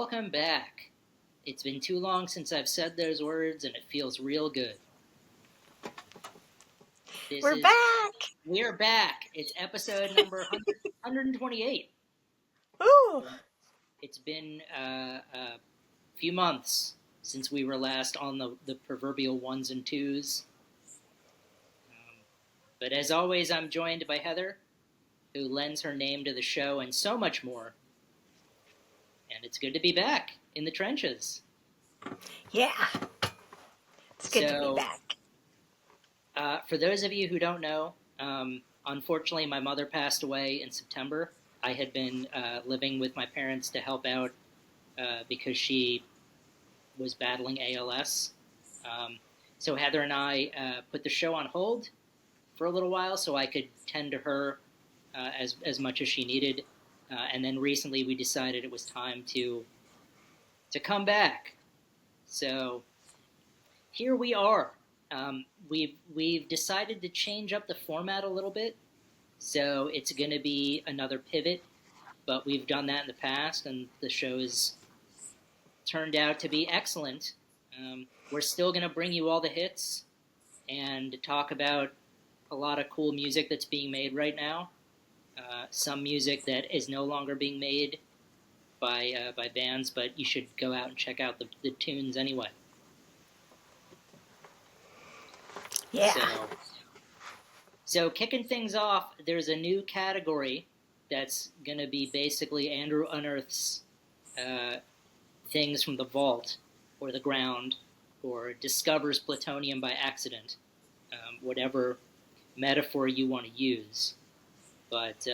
welcome back. It's been too long since I've said those words, and it feels real good. We're back! We're back. It's episode number 128. Ooh! It's been a few months since we were last on the proverbial ones and twos. But as always, I'm joined by Heather, who lends her name to the show, and so much more. And it's good to be back in the trenches. Yeah. It's good to be back. For those of you who don't know, unfortunately my mother passed away in September. I had been living with my parents to help out because she was battling ALS. So Heather and I put the show on hold for a little while so I could tend to her as much as she needed. And then recently we decided it was time to come back. So here we are. We've decided to change up the format a little bit. So it's going to be another pivot, but we've done that in the past, and the show's turned out to be excellent. We're still going to bring you all the hits and talk about a lot of cool music that's being made right now. Some music that is no longer being made by bands, but you should go out and check out the tunes anyway. Yeah. So kicking things off, there's a new category that's going to be basically Andrew unearths things from the vault or the ground, or discovers plutonium by accident, whatever metaphor you want to use. But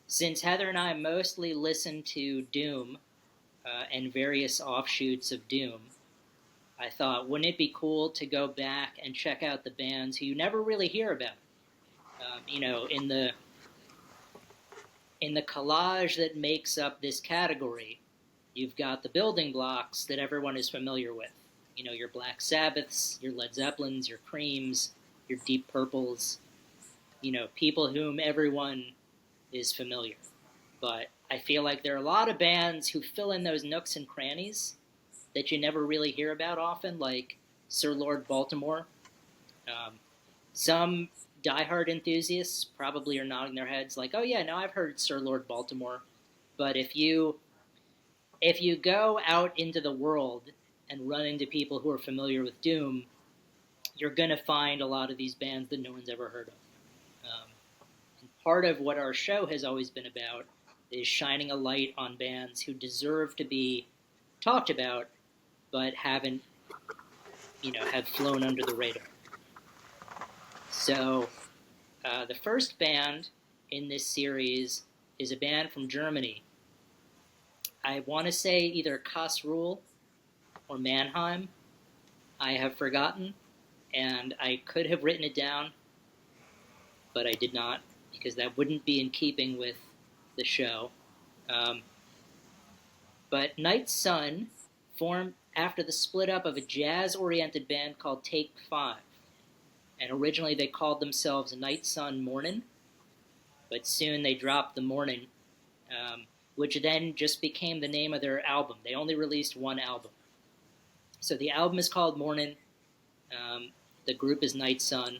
since Heather and I mostly listen to Doom and various offshoots of Doom, I thought, wouldn't it be cool to go back and check out the bands who you never really hear about? In the collage that makes up this category, you've got the building blocks that everyone is familiar with. You know, your Black Sabbaths, your Led Zeppelins, your Creams, your Deep Purples, people whom everyone is familiar. But I feel like there are a lot of bands who fill in those nooks and crannies that you never really hear about often, like Sir Lord Baltimore. Some diehard enthusiasts probably are nodding their heads like, oh yeah, no, I've heard Sir Lord Baltimore. But if you go out into the world and run into people who are familiar with Doom, you're going to find a lot of these bands that no one's ever heard of. And part of what our show has always been about is shining a light on bands who deserve to be talked about, but haven't, have flown under the radar. So, the first band in this series is a band from Germany. I want to say either Kasserole or Mannheim. I have forgotten, and I could have written it down, but I did not, because that wouldn't be in keeping with the show. But Night Sun formed after the split up of a jazz-oriented band called Take 5. And originally they called themselves Night Sun Mornin', but soon they dropped the Mornin', which then just became the name of their album. They only released one album. So the album is called Mornin', the group is Night Sun,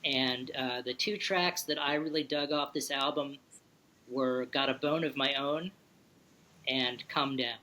and the two tracks that I really dug off this album were Got a Bone of My Own and Come Down.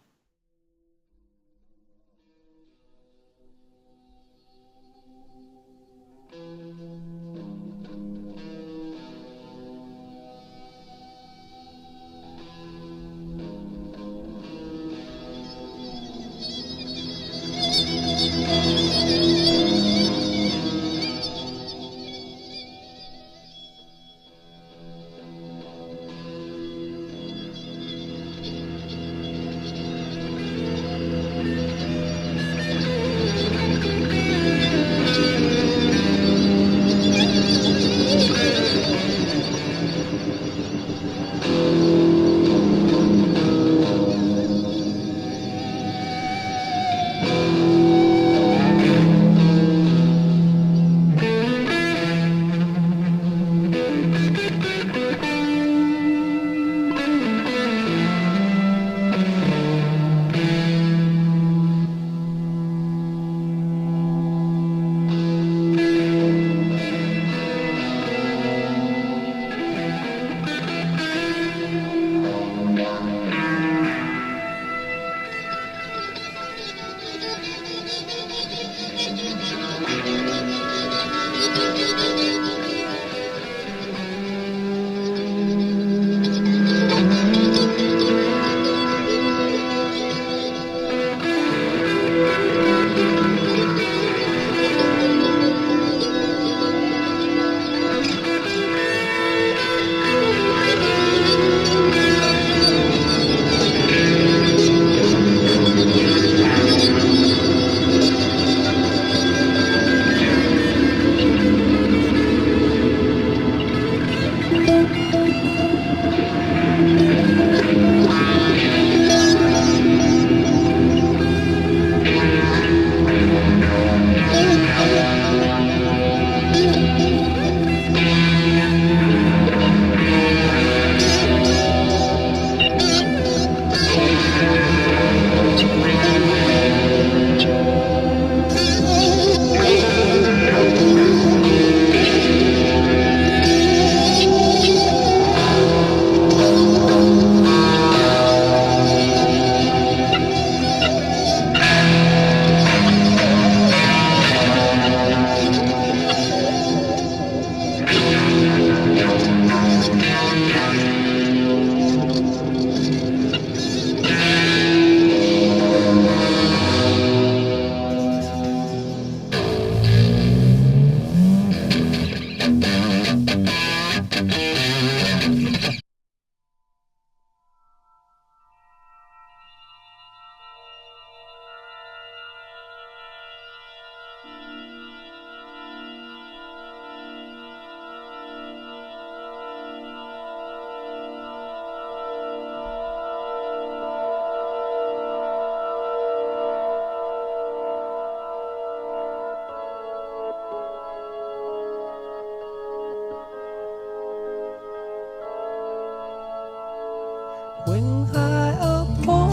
When high upon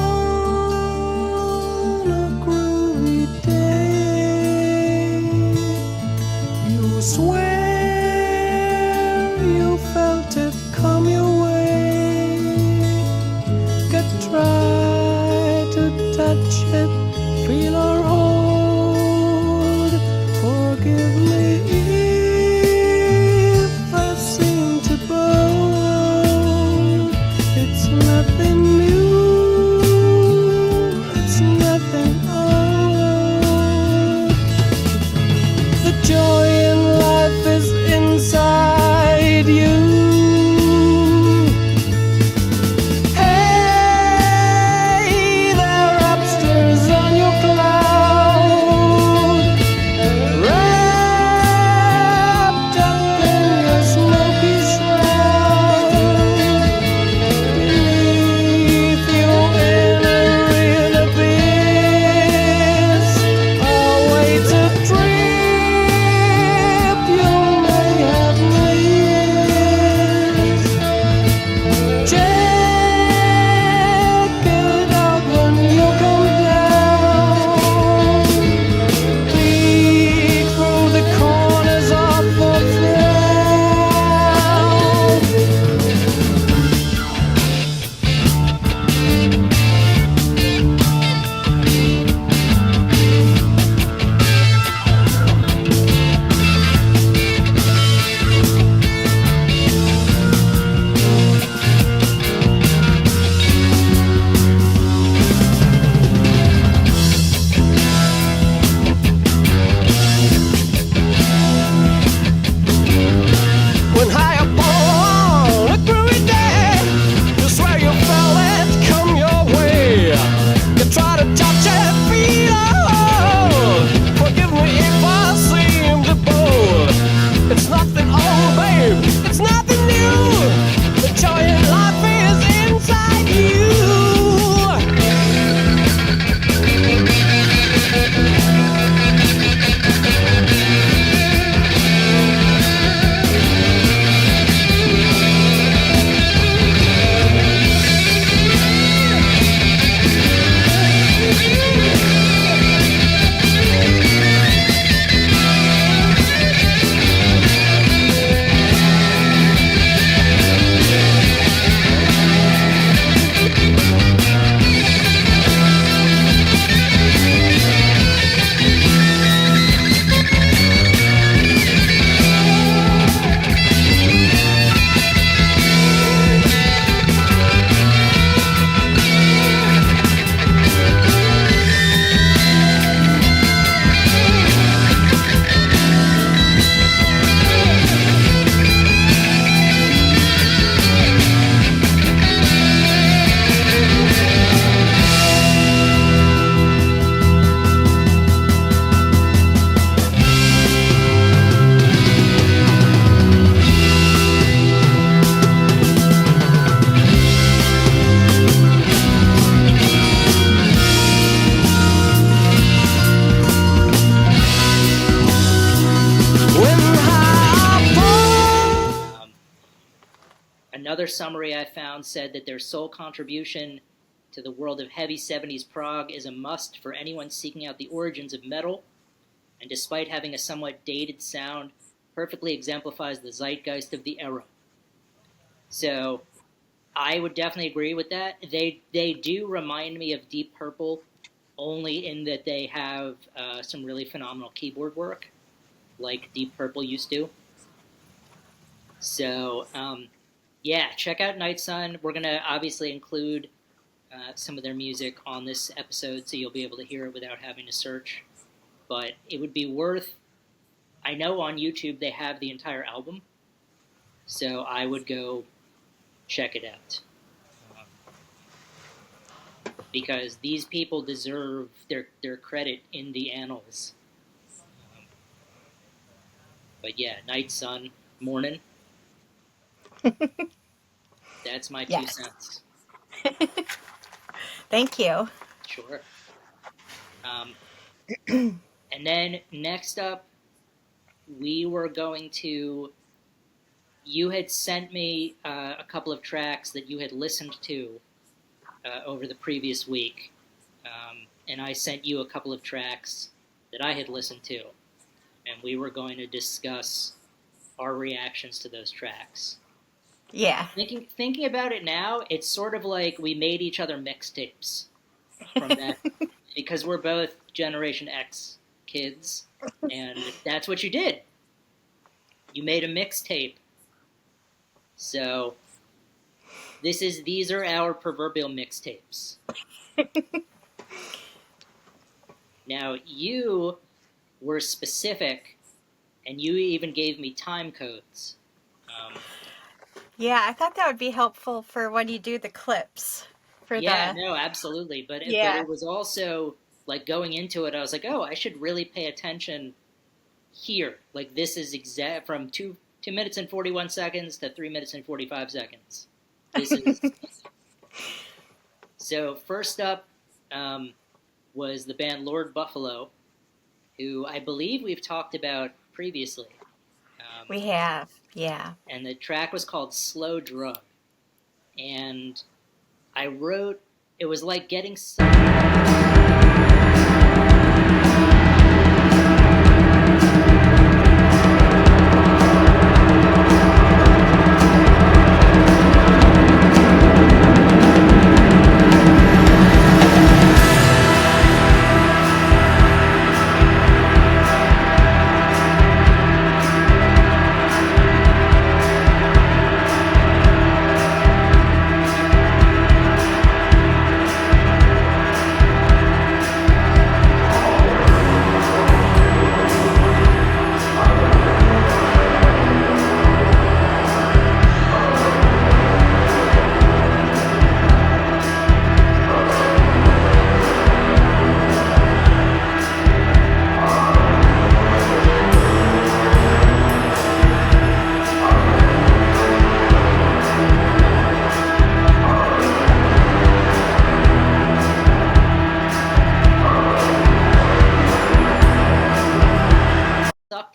a groovy day, you swear you felt it come your way. Get try to touch it, feel or hold. Forgive me if I seem to bone. It's nothing new, it's nothing old. The joy in life is Another summary I found said that their sole contribution to the world of heavy 70s prog is a must for anyone seeking out the origins of metal, and despite having a somewhat dated sound, perfectly exemplifies the zeitgeist of the era. So I would definitely agree with that. They do remind me of Deep Purple, only in that they have some really phenomenal keyboard work, like Deep Purple used to. So, yeah, check out Night Sun. We're going to obviously include some of their music on this episode, so you'll be able to hear it without having to search. But it would be worth... I know on YouTube they have the entire album, so I would go check it out. Because these people deserve their credit in the annals. But yeah, Night Sun, Morning. That's my 2 cents. Thank you. Sure. And then next up, we were going to... You had sent me a couple of tracks that you had listened to over the previous week. And I sent you a couple of tracks that I had listened to. And we were going to discuss our reactions to those tracks. Yeah. Thinking about it now, it's sort of like we made each other mixtapes from that. Because we're both Generation X kids. And that's what you did. You made a mixtape. So, these are our proverbial mixtapes. Now, you were specific, and you even gave me time codes. Yeah, I thought that would be helpful for when you do the clips. No, absolutely. But it was also, like, going into it, I was like, oh, I should really pay attention here. Like, this is exact from 2 minutes and 41 seconds to 3 minutes and 45 seconds. This is... So, first up was the band Lord Buffalo, who I believe we've talked about previously. We have, yeah. And the track was called Slow Drug. And I wrote, it was like getting...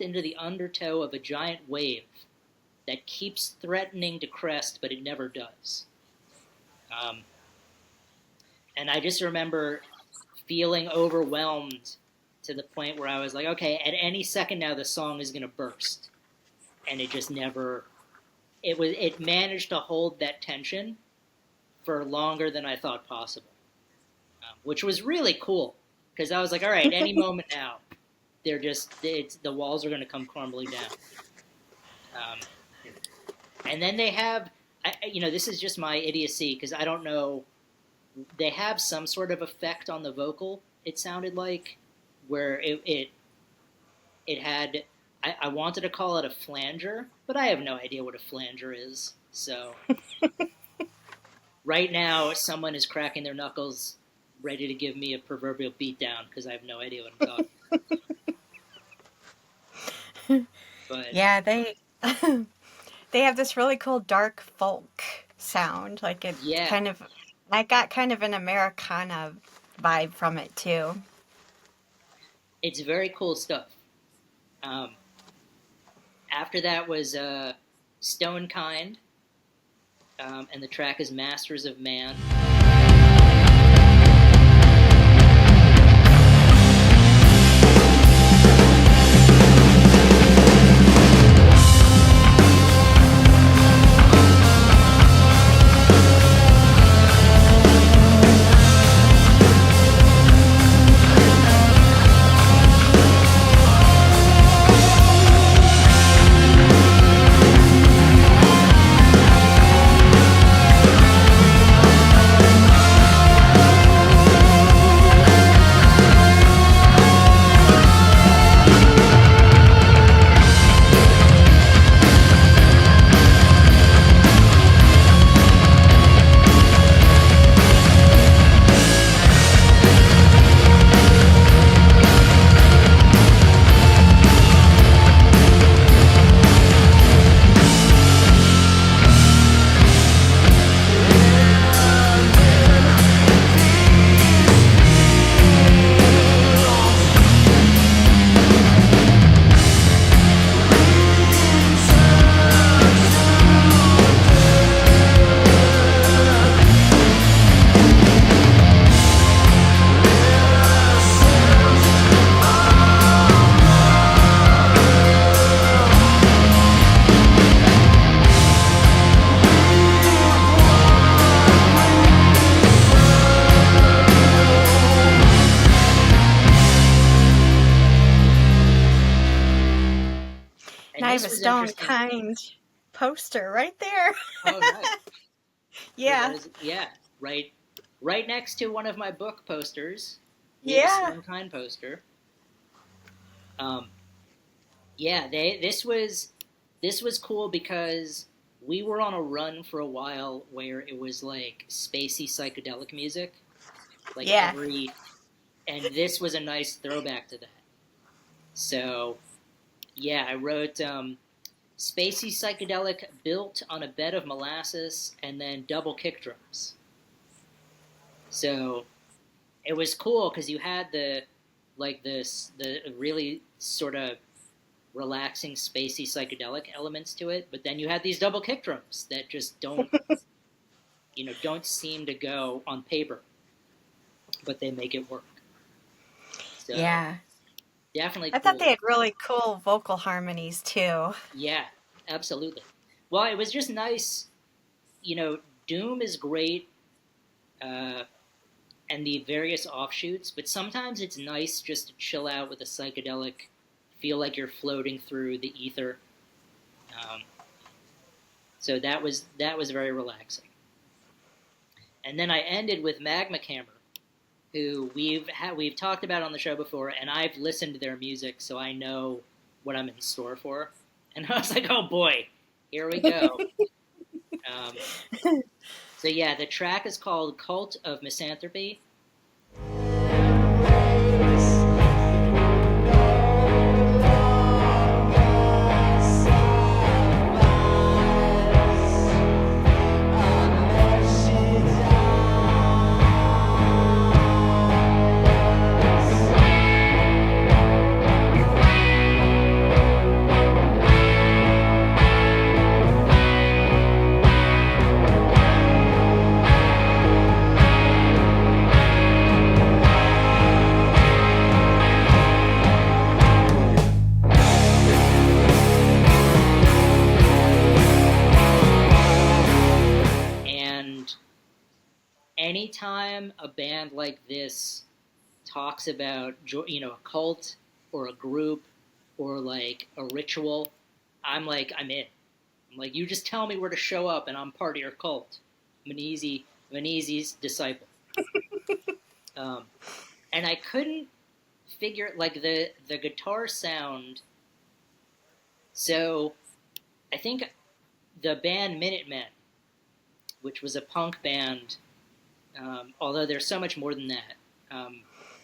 into the undertow of a giant wave that keeps threatening to crest, but it never does. And I just remember feeling overwhelmed to the point where I was like, okay, at any second now the song is going to burst. And it just never... It managed to hold that tension for longer than I thought possible. Which was really cool. Because I was like, all right, any moment now, the walls are going to come crumbling down. And then they have, this is just my idiocy, because I don't know, they have some sort of effect on the vocal, it sounded like, where it had, I wanted to call it a flanger, but I have no idea what a flanger is, so. Right now, someone is cracking their knuckles, ready to give me a proverbial beatdown, because I have no idea what I'm talking about. But, yeah, they have this really cool dark folk sound. Like it kind of, I got kind of an Americana vibe from it too. It's very cool stuff. After that was Stonekind, and the track is Masters of Man. And I have a Stonekind poster right there. Oh, nice. Yeah. Yeah, right next to one of my book posters. Yeah. Stonekind poster. Yeah, this was cool because we were on a run for a while where it was like spacey psychedelic music, like and this was a nice throwback to that. So, yeah, I wrote spacey psychedelic built on a bed of molasses and then double kick drums. So it was cool because you had the really sort of relaxing, spacey, psychedelic elements to it, but then you had these double kick drums that just don't seem to go on paper, but they make it work. So, yeah, definitely. I thought they had really cool vocal harmonies too. Yeah, absolutely. Well, it was just nice. Doom is great, and the various offshoots, but sometimes it's nice just to chill out with a psychedelic, feel like you're floating through the ether. So that was very relaxing. And then I ended with Magmakammer, who we've talked about on the show before, and I've listened to their music, so I know what I'm in store for. And I was like, oh boy, here we go. So yeah, the track is called Cult of Misanthropy. Anytime a band like this talks about, a cult or a group or like a ritual, I'm in. I'm like, you just tell me where to show up and I'm part of your cult. I'm an easy disciple. And I couldn't figure, like, the guitar sound. So I think the band Minutemen, which was a punk band, although there's so much more than that,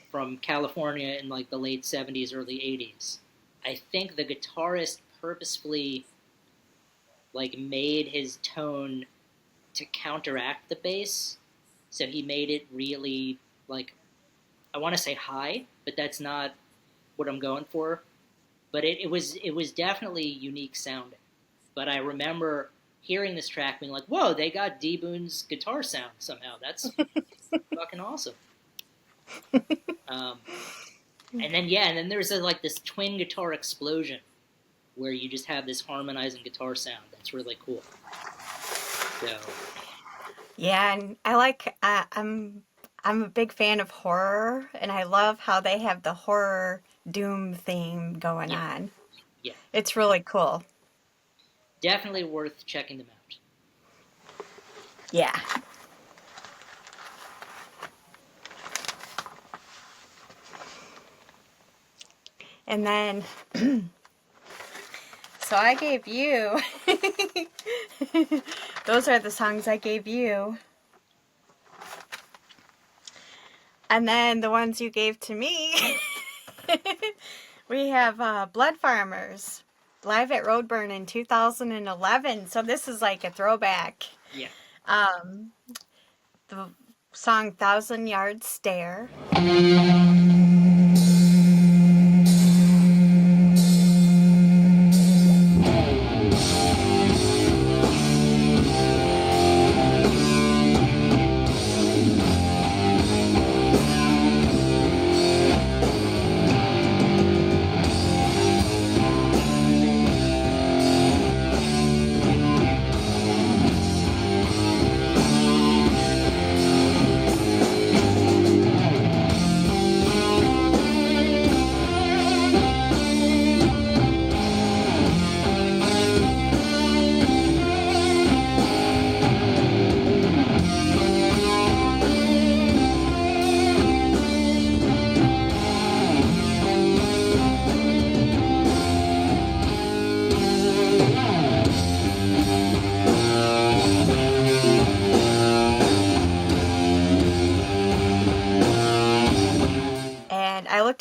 from California in like the late 70s, early 80s. I think the guitarist purposefully like made his tone to counteract the bass, so he made it really like, I want to say high, but that's not what I'm going for. But it was definitely unique sounding. But I remember hearing this track, being like, "Whoa, they got D Boon's guitar sound somehow. That's fucking awesome." And then there's this twin guitar explosion where you just have this harmonizing guitar sound. That's really cool. So. Yeah, and I like. I'm a big fan of horror, and I love how they have the horror doom theme going on. Yeah, it's really cool. Definitely worth checking them out. Yeah. And then, so I gave you, those are the songs I gave you. And then the ones you gave to me, we have Blood Farmers, live at Roadburn in 2011. So this is like a throwback. Yeah. The song 1,000 Yard Stare.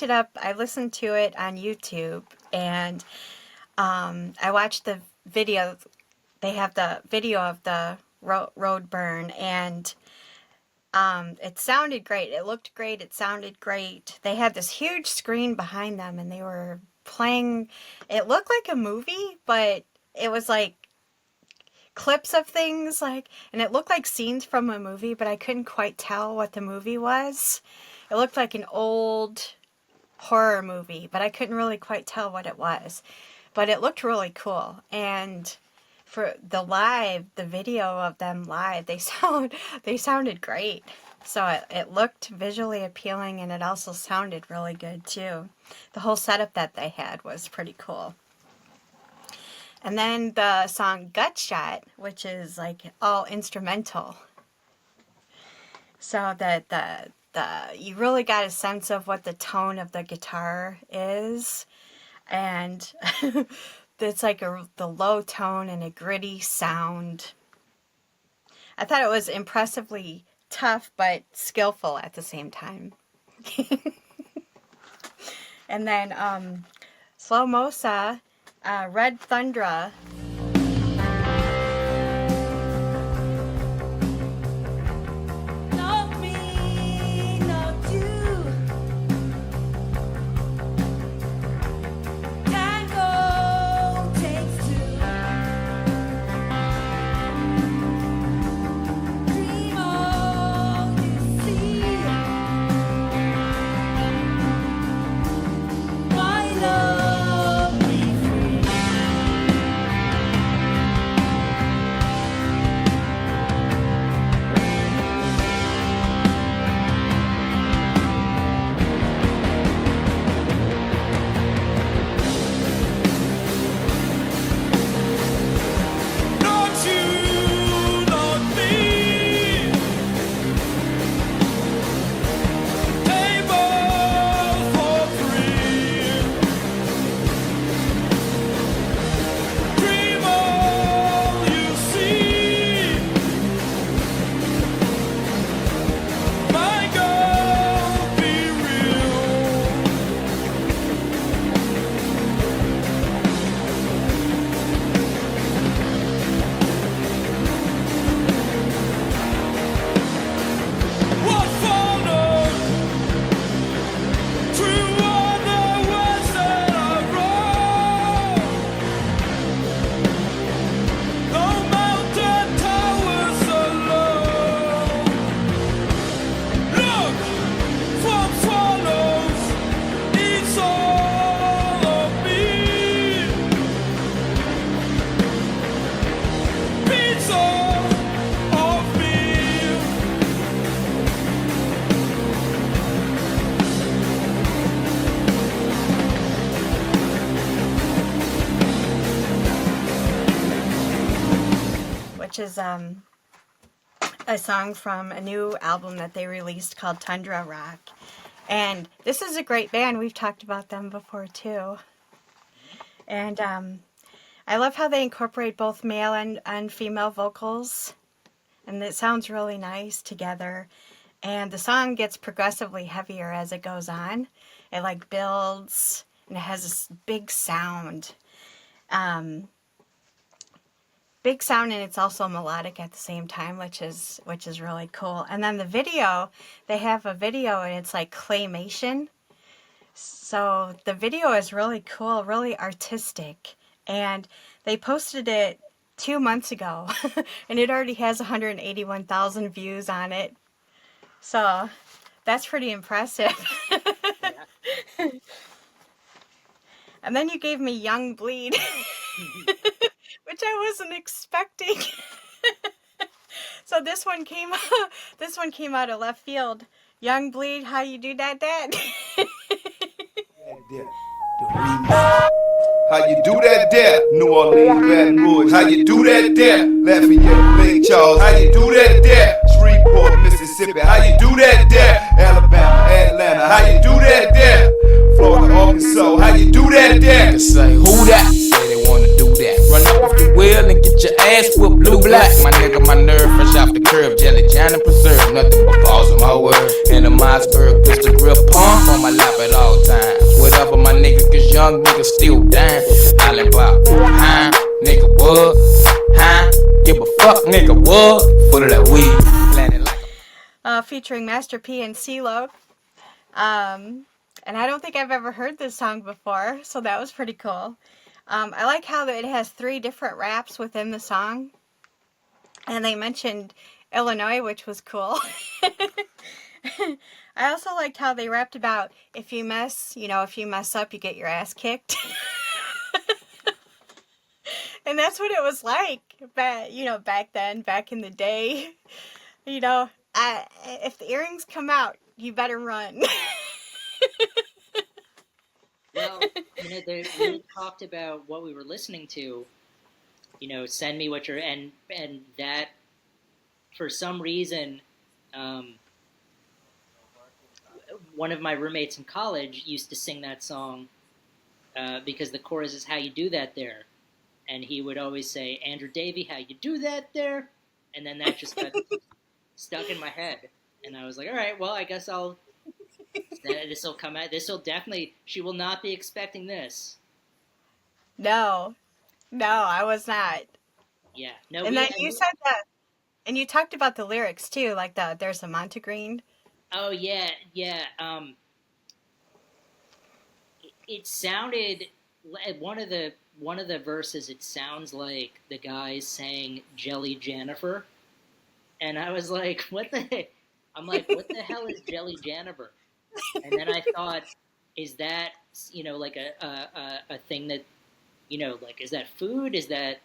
It up. I listened to it on YouTube, and I watched the video. They have the video of the road burn, and it sounded great. It looked great. It sounded great. They had this huge screen behind them, and they were playing. It looked like a movie, but it was like clips of things, and it looked like scenes from a movie, but I couldn't quite tell what the movie was. It looked like an old horror movie, but I couldn't really quite tell what it was. But it looked really cool. And for the video of them live, they sounded great. So it looked visually appealing, and it also sounded really good too. The whole setup that they had was pretty cool. And then the song Gutshot, which is like all instrumental. So that you really got a sense of what the tone of the guitar is, and it's like the low tone and a gritty sound. I thought it was impressively tough but skillful at the same time. And then Slomosa, Red Thundra. is a song from a new album that they released called Thundra Rock. And this is a great band. We've talked about them before too. And I love how they incorporate both male and female vocals. And it sounds really nice together. And the song gets progressively heavier as it goes on. It like builds, and it has this big sound. Big sound, and it's also melodic at the same time, which is really cool. And then the video, they have a video, and it's like claymation. So the video is really cool, really artistic. And they posted it 2 months ago, and it already has 181,000 views on it. So that's pretty impressive. Yeah. And then you gave me Young Bleed, which I wasn't expecting. So this one came out of left field. Young Bleed, how you do that, Dad? How you do that there? New Orleans, Baton Rouge. How you do that there? Lafayette, Lake Charles. How you do that there? Shreveport, Mississippi. How you do that there? Alabama, Atlanta. How you do that there? Florida, Arkansas. How you do that there? Just say who that? Say they wanna do that. Run up the wheel and get your ass whipped blue black. My nigga, my nerve fresh off the curb. Jelly, John and preserve. Nothing but balls of my word. In the Mossberg, pistol grip pump on my lap at all times. Whatever my nigga, cause young niggas still dying. Island Bob, huh? Nigga, what? Huh? Give a fuck, nigga, what? Full of that weed. Planning like Featuring Master P and C-Loc. And I don't think I've ever heard this song before, so that was pretty cool. I like how it has 3 different raps within the song. And they mentioned Illinois, which was cool. I also liked how they rapped about if you mess up, you get your ass kicked. And that's what it was like back then, back in the day. If the earrings come out, you better run. Well, we talked about what we were listening to. Send me what you're and that for some reason, one of my roommates in college used to sing that song because the chorus is "How you do that there," and he would always say, "Andrew Davey, how you do that there," and then that just got stuck in my head, and I was like, "All right, well, I guess this will come out. This will definitely. She will not be expecting this." No, I was not. Yeah, no. And then you said that, and you talked about the lyrics too, like there's a Montegreen. Oh yeah. It sounded one of the verses. It sounds like the guy's saying "Jelly Jennifer," and I was like, "What the?" I'm like, "What the hell is Jelly Jennifer?" And then I thought, "Is that like a thing that like is that food? Is that?"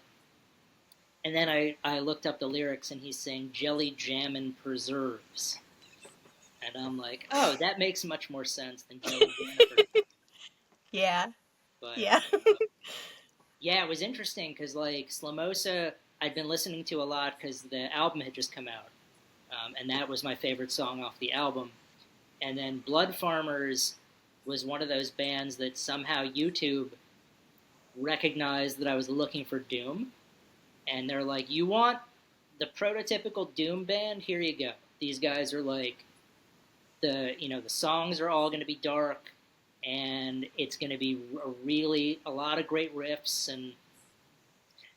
And then I looked up the lyrics, and he's saying "Jelly Jammin' Preserves." And I'm like, oh, that makes much more sense than Jelly Jennifer. Yeah. But, yeah. Yeah, it was interesting because, like, Slomosa, I'd been listening to a lot because the album had just come out. And that was my favorite song off the album. And then Blood Farmers was one of those bands that somehow YouTube recognized that I was looking for Doom. And they're like, you want the prototypical Doom band? Here you go. These guys are like, the songs are all going to be dark, and it's going to be a lot of great riffs. And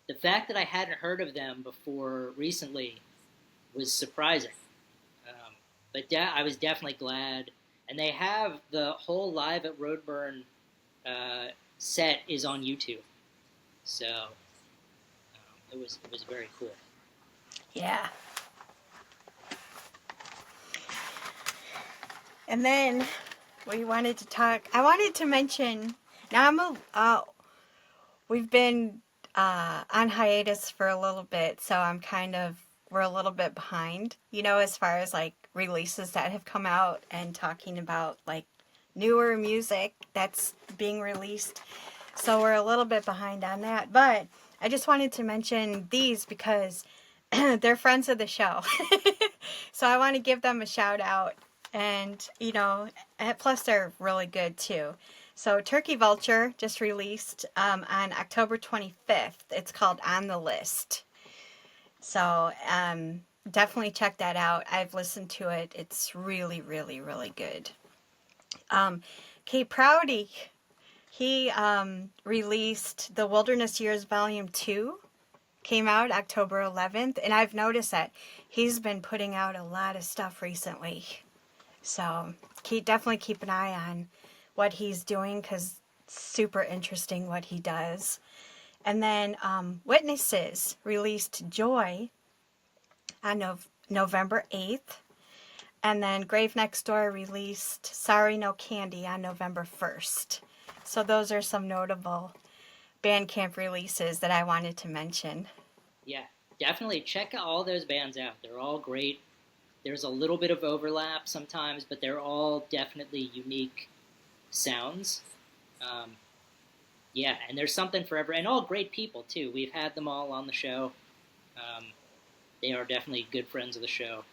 the fact that I hadn't heard of them before recently was surprising. But I was definitely glad. And they have the whole Live at Roadburn set is on YouTube. So it was very cool. Yeah. And then I wanted to mention, now we've been on hiatus for a little bit, so we're a little bit behind, as far as like releases that have come out and talking about like newer music that's being released. So we're a little bit behind on that, but I just wanted to mention these because they're friends of the show. So I want to give them a shout out. And, you know, plus they're really good too. So Turkey Vulture just released on October 25th. It's called On the List. So definitely check that out. I've listened to it. It's really, really, really good. Prouty, he released The Wilderness Years Volume 2. Came out October 11th. And I've noticed that he's been putting out a lot of stuff recently. So definitely keep an eye on what he's doing, because it's super interesting what he does. And then Witnesses released Joy on November 8th. And then Grave Next Door released Sorry No Candy on November 1st. So those are some notable Bandcamp releases that I wanted to mention. Yeah, definitely check all those bands out. They're all great. There's a little bit of overlap sometimes, but they're all definitely unique sounds. Yeah, and there's something for every, and all great people too. We've had them all on the show. They are definitely good friends of the show.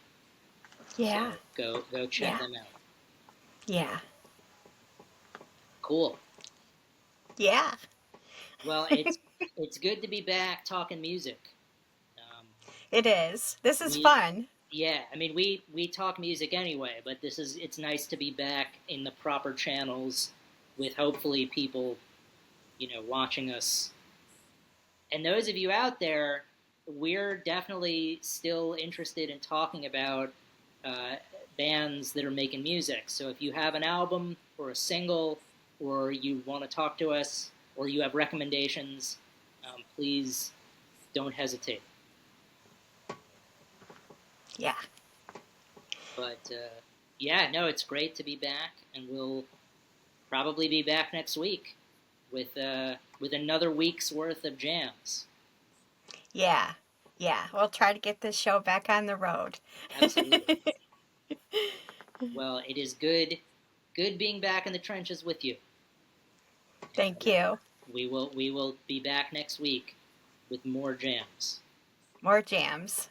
Yeah. So go check them out. Yeah. Cool. Yeah. Well, it's good to be back talking music. It is. This is fun. Yeah, I mean we talk music anyway, but it's nice to be back in the proper channels with hopefully people, you know, watching us. And those of you out there, we're definitely still interested in talking about bands that are making music. So if you have an album or a single, or you want to talk to us, or you have recommendations, please don't hesitate. Yeah. But yeah, no, it's great to be back, and we'll probably be back next week with another week's worth of jams. Yeah. Yeah. We'll try to get this show back on the road. Absolutely. Well, it is good being back in the trenches with you. Thank you. We will be back next week with more jams. More jams.